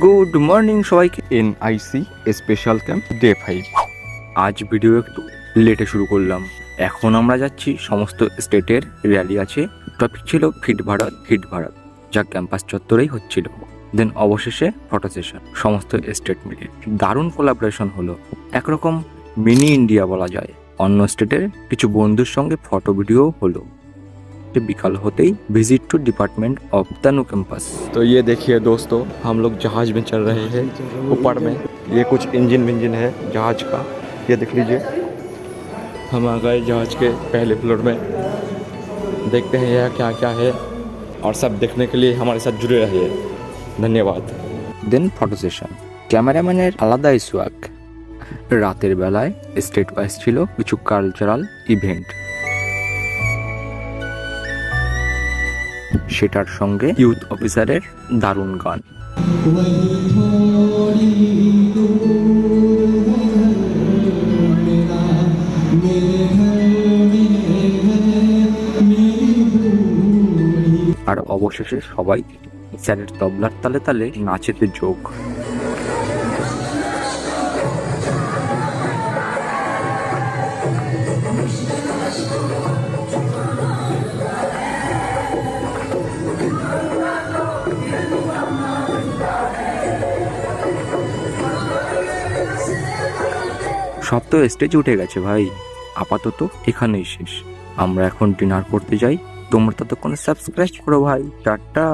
Good morning সবাইকে। NIC special camp day 5। আজ video একটু লেটে শুরু করলাম। এখন আমরা যাচ্ছি, সমস্ত স্টেটের র্যালি আছে। টপিক ছিল ফিট ভারত, যা ক্যাম্পাস চত্বরেই হচ্ছিল। দেন অবশেষে ফটো সেশন, সমস্ত স্টেট মিলে দারুণ কোলাবোরেশন হলো। একরকম মিনি ইন্ডিয়া বলা যায়। অন্য স্টেটের কিছু বন্ধুর সঙ্গে ফটো ভিডিও হলো। बिकाल होते ही विजिट टू डिपार्टमेंट ऑफ तनु कैंपस। तो ये देखिए दोस्तों, हम लोग जहाज में चल रहे हैं। ऊपर में ये कुछ इंजन है जहाज का, ये देख लीजिए। हम आ गए जहाज के पहले फ्लोर में। देखते हैं यह क्या क्या है, और सब देखने के लिए हमारे साथ जुड़े रहिए। धन्यवाद। देन फोटो सेशन, ক্যামেরাম্যানের আলাদাই সোয়াগ। রাতের বেলায় স্টেট ওয়াইজ ছিল কিছু কালচারাল ইভেন্ট, সেটার সঙ্গে ইউথ অফিসারের দারুণ গান। আর অবশেষে সবাই স্যারের তবলার তালে তালে নাচেতে যোগ। সব তো স্টেজে উঠে গেছে ভাই, আপাতত এখানেই শেষ। আমরা এখন ডিনার করতে যাই। তোমরা ততক্ষণে সাবস্ক্রাইব করো ভাই। টাটা।